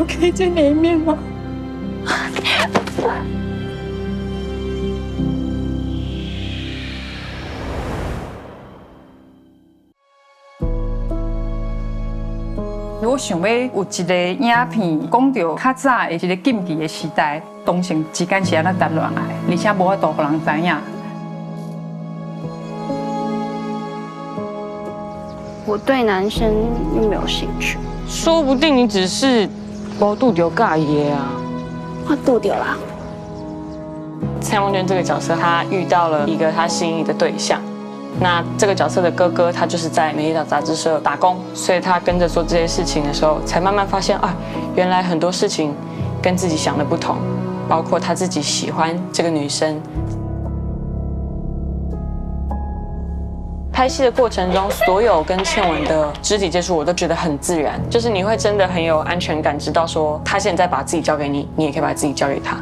我可以见你一面吗？我想要有一个影片，讲到较早的一个禁忌的时代，同性之间是安怎谈恋爱，而且无法度互人知影。我对男生又没有兴趣，说不定你只是无拄着介意的啊。我拄着啦。蔡梦娟这个角色，她遇到了一个她心仪的对象。那这个角色的哥哥，他就是在美丽岛杂志社打工，所以他跟着做这些事情的时候，才慢慢发现啊，原来很多事情跟自己想的不同，包括他自己喜欢这个女生。拍戏的过程中，所有跟倩文的肢体接触，我都觉得很自然，就是你会真的很有安全感，知道说他现在把自己交给你，你也可以把自己交给他。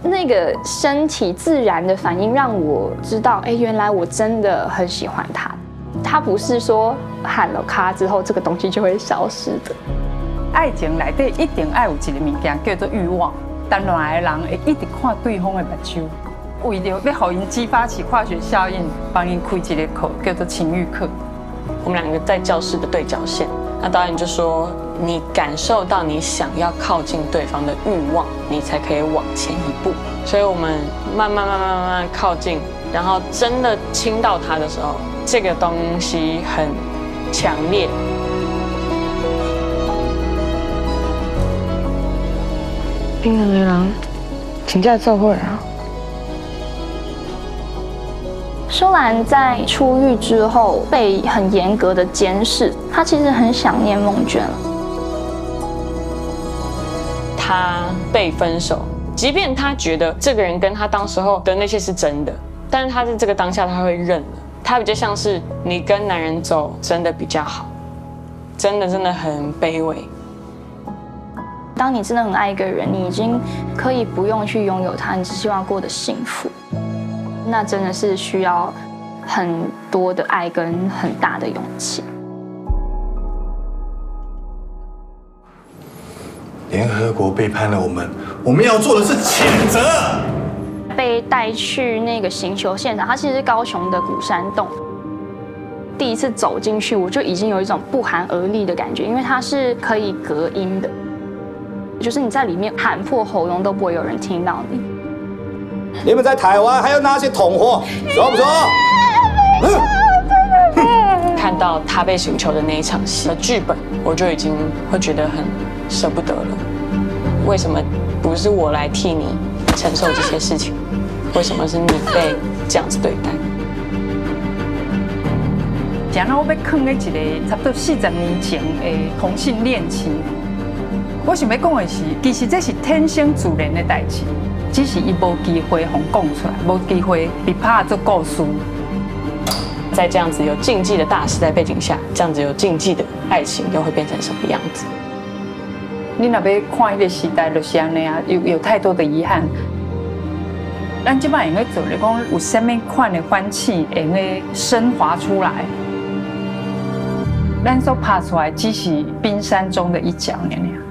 那个身体自然的反应让我知道，原来我真的很喜欢他。他不是说喊了咔之后，这个东西就会消失的。爱情内底一定要有一个物件叫做欲望，谈恋爱的人会一直看对方的目睭，为了要互因激发起化学效应，帮因开一个课叫做情欲课。我们两个在教室的对角线，那导演就说，你感受到你想要靠近对方的欲望，你才可以往前一步。所以我们慢慢靠近，然后真的亲到他的时候，这个东西很强烈。冰人的人请假做会啊。舒兰在出狱之后被很严格的监视，她其实很想念梦娟了。他被分手，即便他觉得这个人跟他当时候的那些是真的，但是他在这个当下他会认了。他比较像是你跟男人走真的比较好，真的很卑微。当你真的很爱一个人，你已经可以不用去拥有他，你只希望过得幸福。那真的是需要很多的爱跟很大的勇气。联合国背叛了我们，我们要做的是谴责。被带去那个刑求现场，它其实是高雄的鼓山洞。第一次走进去，我就已经有一种不寒而栗的感觉，因为它是可以隔音的，就是你在里面喊破喉咙都不会有人听到你。你们在台湾还有哪些同伙？说不说？看到他被寻求的那一场戏的剧本，我就已经会觉得很舍不得了。为什么不是我来替你承受这些事情？为什么是你被这样子对待？然后我要放在一个差不多40年前的同性恋情，我想要讲的是，其实这是天生自然的代志。只是伊无机会互讲出来，无机会被拍做故事。在这样子有禁忌的大时代背景下，这样子有禁忌的爱情又会变成什么样子？你若要看迄个时代，就是安尼啊，有太多的遗憾。咱即摆用咧做咧讲，有啥物款的欢喜会用咧升华出来？咱所拍出来只是冰山中的一角，尔。